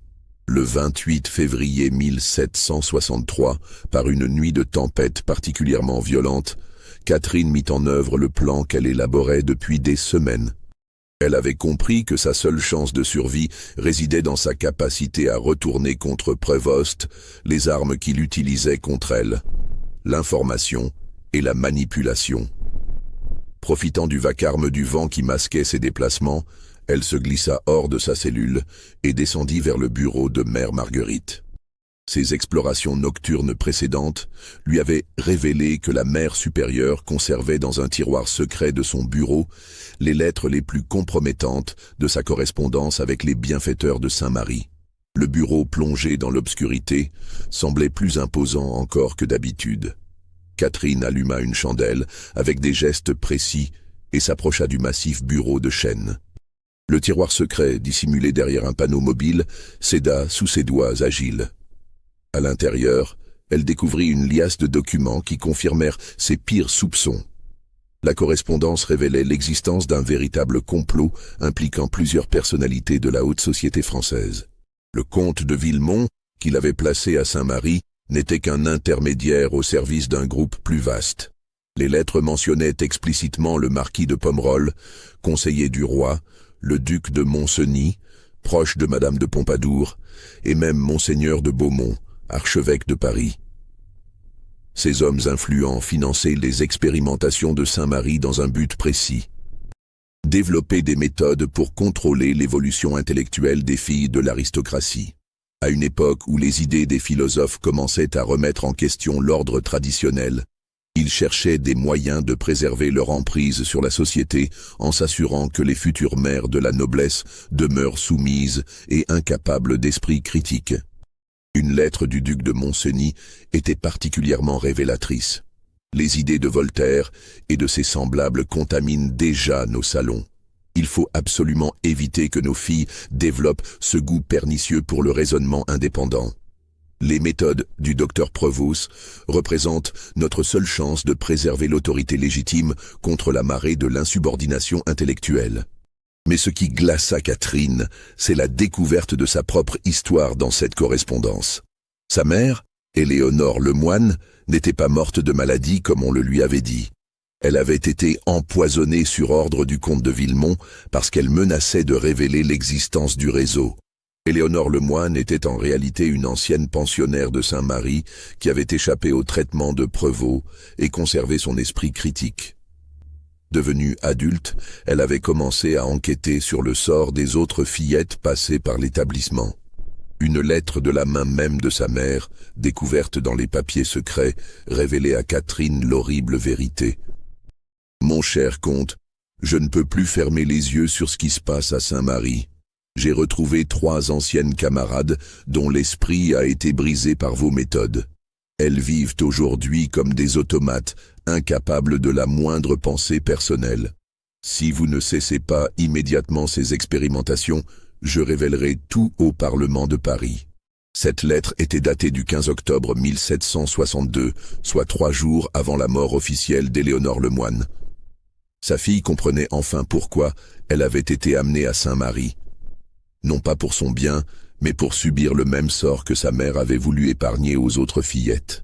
Le 28 février 1763, par une nuit de tempête particulièrement violente, Catherine mit en œuvre le plan qu'elle élaborait depuis des semaines. Elle avait compris que sa seule chance de survie résidait dans sa capacité à retourner contre Prévost les armes qu'il utilisait contre elle, l'information et la manipulation. Profitant du vacarme du vent qui masquait ses déplacements, elle se glissa hors de sa cellule et descendit vers le bureau de Mère Marguerite. Ses explorations nocturnes précédentes lui avaient révélé que la mère supérieure conservait dans un tiroir secret de son bureau les lettres les plus compromettantes de sa correspondance avec les bienfaiteurs de Saint-Marie. Le bureau plongé dans l'obscurité semblait plus imposant encore que d'habitude. Catherine alluma une chandelle avec des gestes précis et s'approcha du massif bureau de chêne. Le tiroir secret, dissimulé derrière un panneau mobile, céda sous ses doigts agiles. À l'intérieur, elle découvrit une liasse de documents qui confirmèrent ses pires soupçons. La correspondance révélait l'existence d'un véritable complot impliquant plusieurs personnalités de la haute société française. Le comte de Villemont, qu'il avait placé à Saint-Marie, n'était qu'un intermédiaire au service d'un groupe plus vaste. Les lettres mentionnaient explicitement le marquis de Pomerol, conseiller du roi, le duc de Montcenis, proche de Madame de Pompadour, et même Monseigneur de Beaumont, archevêque de Paris. Ces hommes influents finançaient les expérimentations de Saint-Marie dans un but précis: développer des méthodes pour contrôler l'évolution intellectuelle des filles de l'aristocratie. À une époque où les idées des philosophes commençaient à remettre en question l'ordre traditionnel, ils cherchaient des moyens de préserver leur emprise sur la société en s'assurant que les futures mères de la noblesse demeurent soumises et incapables d'esprit critique. Une lettre du duc de Montcenis était particulièrement révélatrice. Les idées de Voltaire et de ses semblables contaminent déjà nos salons. Il faut absolument éviter que nos filles développent ce goût pernicieux pour le raisonnement indépendant. Les méthodes du docteur Prevost représentent notre seule chance de préserver l'autorité légitime contre la marée de l'insubordination intellectuelle. Mais ce qui glaça Catherine, c'est la découverte de sa propre histoire dans cette correspondance. Sa mère, Éléonore Lemoine, n'était pas morte de maladie comme on le lui avait dit. Elle avait été empoisonnée sur ordre du comte de Villemont parce qu'elle menaçait de révéler l'existence du réseau. Éléonore Lemoine était en réalité une ancienne pensionnaire de Saint-Marie qui avait échappé au traitement de Prevost et conservé son esprit critique. Devenue adulte, elle avait commencé à enquêter sur le sort des autres fillettes passées par l'établissement. Une lettre de la main même de sa mère, découverte dans les papiers secrets, révélait à Catherine l'horrible vérité. « Mon cher comte, je ne peux plus fermer les yeux sur ce qui se passe à Saint-Marie. J'ai retrouvé 3 anciennes camarades dont l'esprit a été brisé par vos méthodes. Elles vivent aujourd'hui comme des automates, incapables de la moindre pensée personnelle. Si vous ne cessez pas immédiatement ces expérimentations, je révélerai tout au Parlement de Paris. » Cette lettre était datée du 15 octobre 1762, soit 3 jours avant la mort officielle d'Éléonore Lemoine. Sa fille comprenait enfin pourquoi elle avait été amenée à Saint-Marie. Non pas pour son bien, mais pour subir le même sort que sa mère avait voulu épargner aux autres fillettes.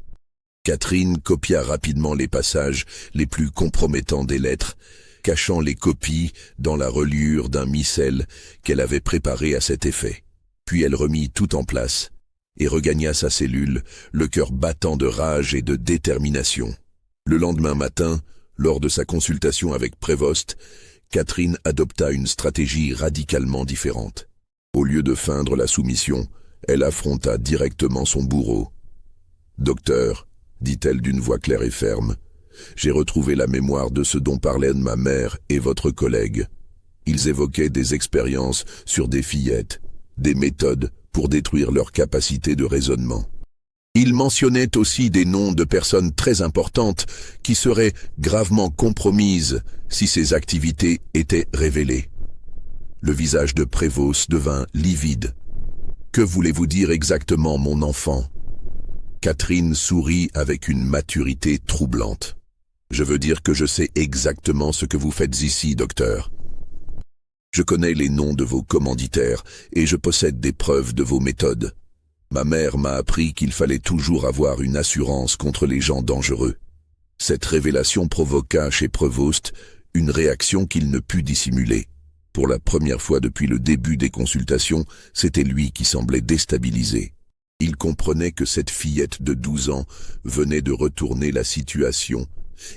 Catherine copia rapidement les passages les plus compromettants des lettres, cachant les copies dans la reliure d'un missel qu'elle avait préparé à cet effet. Puis elle remit tout en place et regagna sa cellule, le cœur battant de rage et de détermination. Le lendemain matin, lors de sa consultation avec Prévost, Catherine adopta une stratégie radicalement différente. Au lieu de feindre la soumission, elle affronta directement son bourreau. « Docteur, dit-elle d'une voix claire et ferme, j'ai retrouvé la mémoire de ce dont parlaient ma mère et votre collègue. Ils évoquaient des expériences sur des fillettes, des méthodes pour détruire leur capacité de raisonnement. Ils mentionnaient aussi des noms de personnes très importantes qui seraient gravement compromises si ces activités étaient révélées. » Le visage de Prévost devint livide. « Que voulez-vous dire exactement, mon enfant ?» Catherine sourit avec une maturité troublante. Je veux dire que je sais exactement ce que vous faites ici, docteur. Je connais les noms de vos commanditaires et je possède des preuves de vos méthodes. Ma mère m'a appris qu'il fallait toujours avoir une assurance contre les gens dangereux. Cette révélation provoqua chez Prevost une réaction qu'il ne put dissimuler. Pour la première fois depuis le début des consultations, c'était lui qui semblait déstabilisé. Il comprenait que cette fillette de 12 ans venait de retourner la situation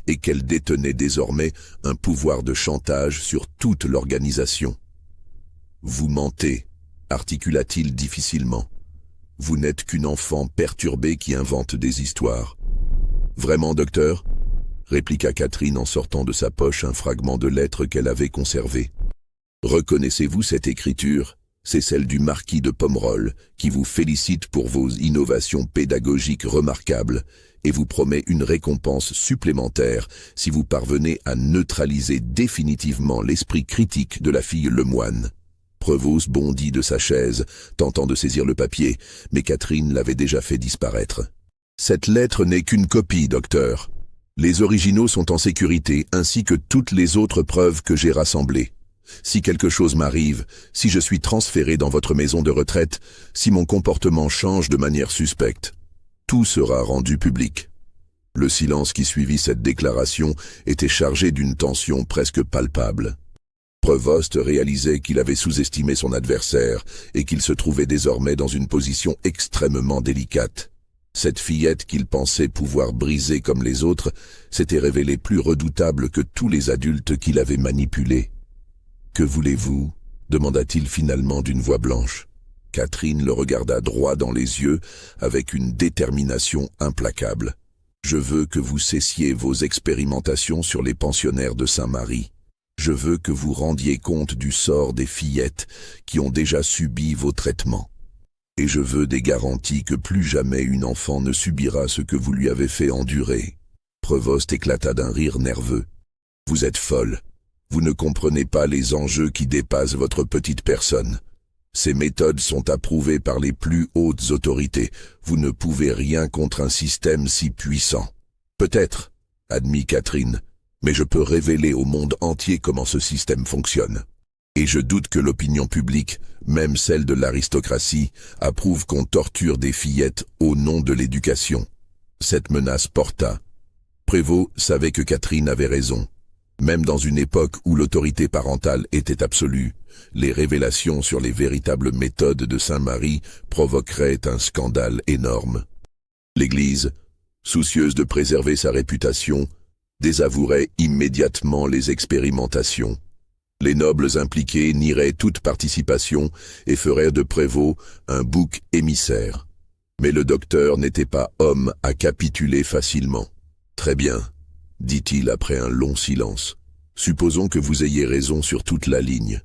et qu'elle détenait désormais un pouvoir de chantage sur toute l'organisation. « Vous mentez », articula-t-il difficilement. « Vous n'êtes qu'une enfant perturbée qui invente des histoires. »« Vraiment, docteur ?» répliqua Catherine en sortant de sa poche un fragment de lettre qu'elle avait conservé. « Reconnaissez-vous cette écriture ? C'est celle du marquis de Pomerol, qui vous félicite pour vos innovations pédagogiques remarquables et vous promet une récompense supplémentaire si vous parvenez à neutraliser définitivement l'esprit critique de la fille Lemoine. » Prevost bondit de sa chaise, tentant de saisir le papier, mais Catherine l'avait déjà fait disparaître. « Cette lettre n'est qu'une copie, docteur. Les originaux sont en sécurité, ainsi que toutes les autres preuves que j'ai rassemblées. Si quelque chose m'arrive, si je suis transféré dans votre maison de retraite, si mon comportement change de manière suspecte, tout sera rendu public. » Le silence qui suivit cette déclaration était chargé d'une tension presque palpable. Prevost réalisait qu'il avait sous-estimé son adversaire et qu'il se trouvait désormais dans une position extrêmement délicate. Cette fillette qu'il pensait pouvoir briser comme les autres s'était révélée plus redoutable que tous les adultes qu'il avait manipulés. « Que voulez-vous » demanda-t-il finalement d'une voix blanche. Catherine le regarda droit dans les yeux avec une détermination implacable. « Je veux que vous cessiez vos expérimentations sur les pensionnaires de Saint-Marie. Je veux que vous rendiez compte du sort des fillettes qui ont déjà subi vos traitements. Et je veux des garanties que plus jamais une enfant ne subira ce que vous lui avez fait endurer. » Prevost éclata d'un rire nerveux. « Vous êtes folle. Vous ne comprenez pas les enjeux qui dépassent votre petite personne. Ces méthodes sont approuvées par les plus hautes autorités. Vous ne pouvez rien contre un système si puissant. »« Peut-être, » admit Catherine, « mais je peux révéler au monde entier comment ce système fonctionne. Et je doute que l'opinion publique, même celle de l'aristocratie, approuve qu'on torture des fillettes au nom de l'éducation. » Cette menace porta. Prévost savait que Catherine avait raison. Même dans une époque où l'autorité parentale était absolue, les révélations sur les véritables méthodes de Saint-Marie provoqueraient un scandale énorme. L'Église, soucieuse de préserver sa réputation, désavouerait immédiatement les expérimentations. Les nobles impliqués nieraient toute participation et feraient de Prévost un bouc émissaire. Mais le docteur n'était pas homme à capituler facilement. « Très bien, » dit-il après un long silence. « Supposons que vous ayez raison sur toute la ligne.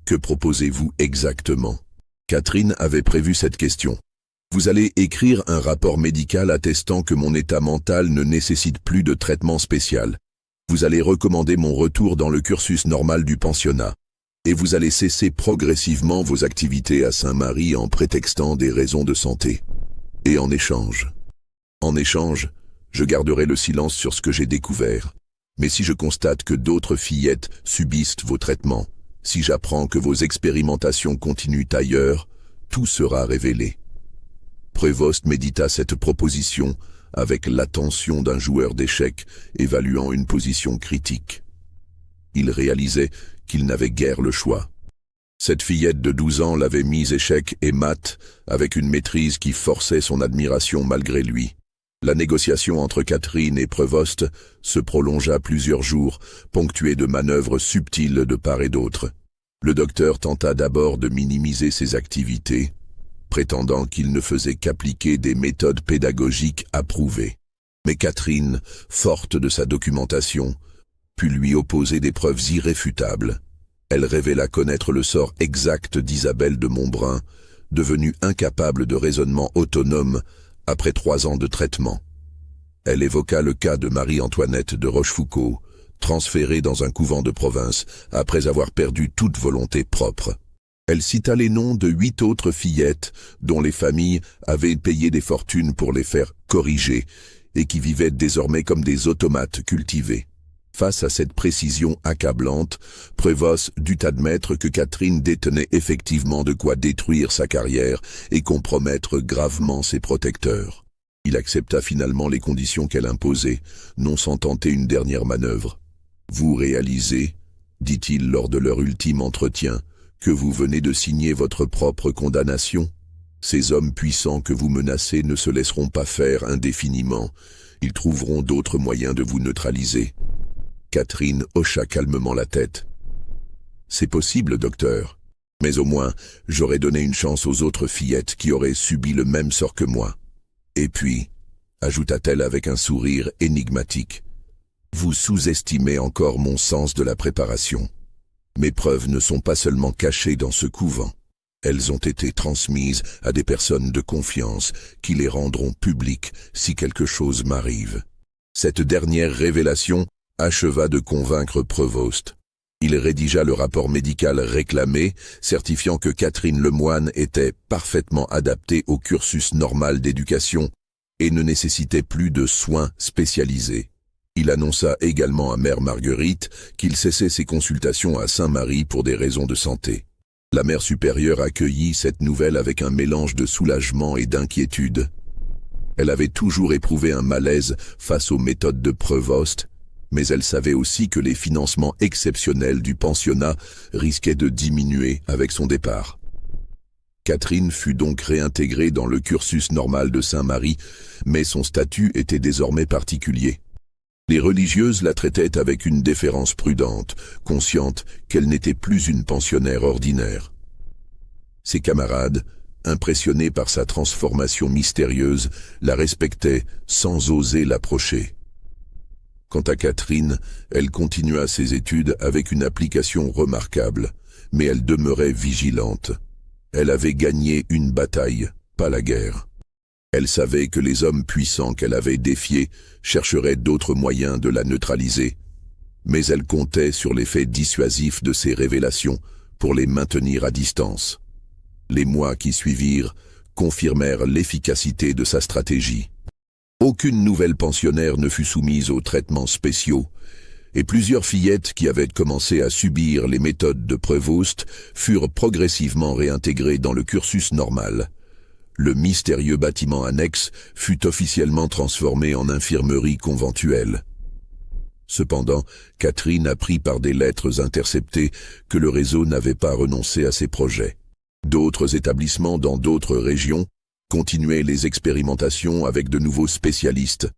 Que proposez-vous exactement ?» Catherine avait prévu cette question. « Vous allez écrire un rapport médical attestant que mon état mental ne nécessite plus de traitement spécial. Vous allez recommander mon retour dans le cursus normal du pensionnat. Et vous allez cesser progressivement vos activités à Saint-Marie en prétextant des raisons de santé. Et en échange, je garderai le silence sur ce que j'ai découvert. Mais si je constate que d'autres fillettes subissent vos traitements, si j'apprends que vos expérimentations continuent ailleurs, tout sera révélé. » Prévost médita cette proposition avec l'attention d'un joueur d'échecs évaluant une position critique. Il réalisait qu'il n'avait guère le choix. Cette fillette de 12 ans l'avait mis échec et mat avec une maîtrise qui forçait son admiration malgré lui. La négociation entre Catherine et Prevost se prolongea plusieurs jours, ponctuée de manœuvres subtiles de part et d'autre. Le docteur tenta d'abord de minimiser ses activités, prétendant qu'il ne faisait qu'appliquer des méthodes pédagogiques approuvées. Mais Catherine, forte de sa documentation, put lui opposer des preuves irréfutables. Elle révéla connaître le sort exact d'Isabelle de Montbrun, devenue incapable de raisonnement autonome après 3 ans de traitement. Elle évoqua le cas de Marie-Antoinette de Rochefoucauld, transférée dans un couvent de province après avoir perdu toute volonté propre. Elle cita les noms de 8 autres fillettes dont les familles avaient payé des fortunes pour les faire corriger et qui vivaient désormais comme des automates cultivés. Face à cette précision accablante, Prevost dut admettre que Catherine détenait effectivement de quoi détruire sa carrière et compromettre gravement ses protecteurs. Il accepta finalement les conditions qu'elle imposait, non sans tenter une dernière manœuvre. « Vous réalisez, dit-il lors de leur ultime entretien, que vous venez de signer votre propre condamnation. Ces hommes puissants que vous menacez ne se laisseront pas faire indéfiniment. Ils trouveront d'autres moyens de vous neutraliser. » Catherine hocha calmement la tête. « C'est possible, docteur. Mais au moins, j'aurais donné une chance aux autres fillettes qui auraient subi le même sort que moi. Et puis, ajouta-t-elle avec un sourire énigmatique, vous sous-estimez encore mon sens de la préparation. Mes preuves ne sont pas seulement cachées dans ce couvent. Elles ont été transmises à des personnes de confiance qui les rendront publiques si quelque chose m'arrive. » Cette dernière révélation acheva de convaincre Prevost. Il rédigea le rapport médical réclamé, certifiant que Catherine Lemoine était parfaitement adaptée au cursus normal d'éducation et ne nécessitait plus de soins spécialisés. Il annonça également à Mère Marguerite qu'il cessait ses consultations à Saint-Marie pour des raisons de santé. La mère supérieure accueillit cette nouvelle avec un mélange de soulagement et d'inquiétude. Elle avait toujours éprouvé un malaise face aux méthodes de Prevost, mais elle savait aussi que les financements exceptionnels du pensionnat risquaient de diminuer avec son départ. Catherine fut donc réintégrée dans le cursus normal de Saint-Marie, mais son statut était désormais particulier. Les religieuses la traitaient avec une déférence prudente, conscientes qu'elle n'était plus une pensionnaire ordinaire. Ses camarades, impressionnés par sa transformation mystérieuse, la respectaient sans oser l'approcher. Quant à Catherine, elle continua ses études avec une application remarquable, mais elle demeurait vigilante. Elle avait gagné une bataille, pas la guerre. Elle savait que les hommes puissants qu'elle avait défiés chercheraient d'autres moyens de la neutraliser, mais elle comptait sur l'effet dissuasif de ces révélations pour les maintenir à distance. Les mois qui suivirent confirmèrent l'efficacité de sa stratégie. Aucune nouvelle pensionnaire ne fut soumise aux traitements spéciaux, et plusieurs fillettes qui avaient commencé à subir les méthodes de Prevost furent progressivement réintégrées dans le cursus normal. Le mystérieux bâtiment annexe fut officiellement transformé en infirmerie conventuelle. Cependant, Catherine apprit par des lettres interceptées que le réseau n'avait pas renoncé à ses projets. D'autres établissements dans d'autres régions continuaient les expérimentations avec de nouveaux spécialistes,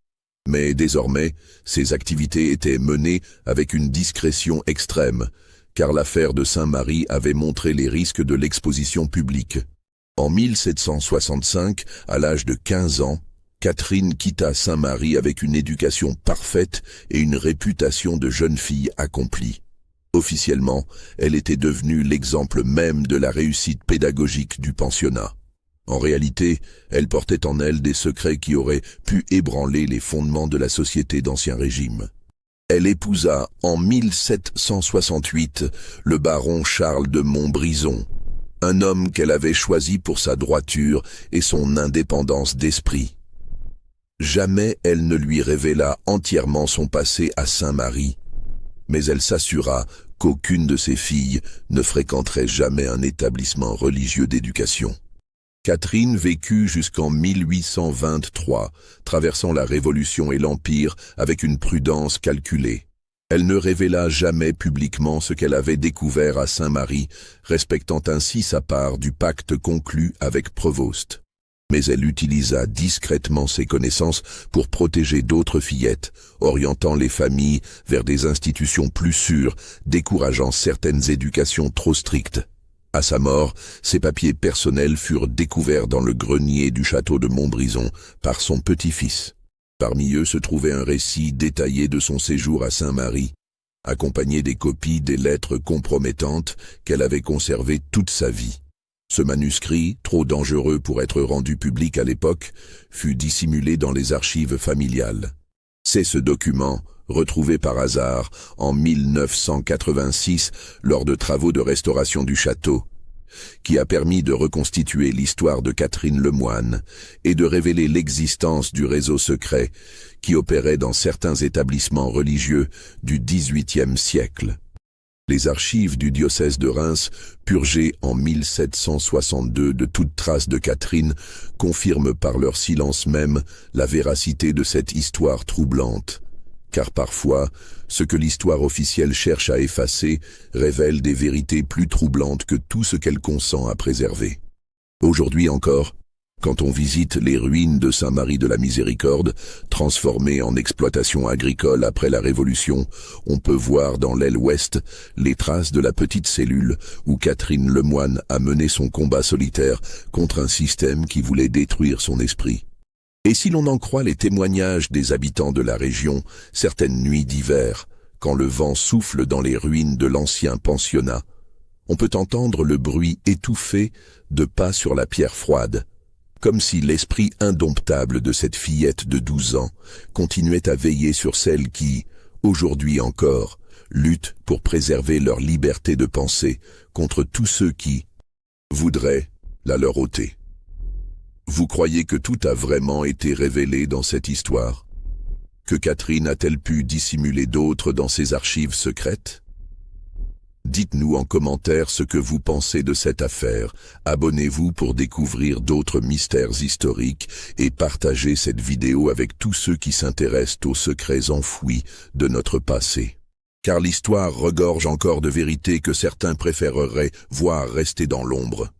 mais désormais, ces activités étaient menées avec une discrétion extrême, car l'affaire de Saint-Marie avait montré les risques de l'exposition publique. En 1765, à l'âge de 15 ans, Catherine quitta Saint-Marie avec une éducation parfaite et une réputation de jeune fille accomplie. Officiellement, elle était devenue l'exemple même de la réussite pédagogique du pensionnat. En réalité, elle portait en elle des secrets qui auraient pu ébranler les fondements de la société d'Ancien Régime. Elle épousa en 1768 le baron Charles de Montbrison, un homme qu'elle avait choisi pour sa droiture et son indépendance d'esprit. Jamais elle ne lui révéla entièrement son passé à Saint-Marie, mais elle s'assura qu'aucune de ses filles ne fréquenterait jamais un établissement religieux d'éducation. Catherine vécut jusqu'en 1823, traversant la Révolution et l'Empire avec une prudence calculée. Elle ne révéla jamais publiquement ce qu'elle avait découvert à Saint-Marie, respectant ainsi sa part du pacte conclu avec Prevost. Mais elle utilisa discrètement ses connaissances pour protéger d'autres fillettes, orientant les familles vers des institutions plus sûres, décourageant certaines éducations trop strictes. À sa mort, ses papiers personnels furent découverts dans le grenier du château de Montbrison par son petit-fils. Parmi eux se trouvait un récit détaillé de son séjour à Saint-Marie, accompagné des copies des lettres compromettantes qu'elle avait conservées toute sa vie. Ce manuscrit, trop dangereux pour être rendu public à l'époque, fut dissimulé dans les archives familiales. C'est ce document, retrouvé par hasard en 1986 lors de travaux de restauration du château, qui a permis de reconstituer l'histoire de Catherine Lemoine et de révéler l'existence du réseau secret qui opérait dans certains établissements religieux du XVIIIe siècle. Les archives du diocèse de Reims, purgées en 1762 de toute trace de Catherine, confirment par leur silence même la véracité de cette histoire troublante. Car parfois, ce que l'histoire officielle cherche à effacer révèle des vérités plus troublantes que tout ce qu'elle consent à préserver. Aujourd'hui encore, quand on visite les ruines de Saint-Marie de la Miséricorde, transformées en exploitation agricole après la Révolution, on peut voir dans l'aile ouest les traces de la petite cellule où Catherine Lemoine a mené son combat solitaire contre un système qui voulait détruire son esprit. Et si l'on en croit les témoignages des habitants de la région, certaines nuits d'hiver, quand le vent souffle dans les ruines de l'ancien pensionnat, on peut entendre le bruit étouffé de pas sur la pierre froide, comme si l'esprit indomptable de cette fillette de 12 ans continuait à veiller sur celles qui, aujourd'hui encore, luttent pour préserver leur liberté de penser contre tous ceux qui voudraient la leur ôter. Vous croyez que tout a vraiment été révélé dans cette histoire? Que Catherine a-t-elle pu dissimuler d'autres dans ses archives secrètes? Dites-nous en commentaire ce que vous pensez de cette affaire. Abonnez-vous pour découvrir d'autres mystères historiques et partagez cette vidéo avec tous ceux qui s'intéressent aux secrets enfouis de notre passé. Car l'histoire regorge encore de vérités que certains préféreraient voir rester dans l'ombre.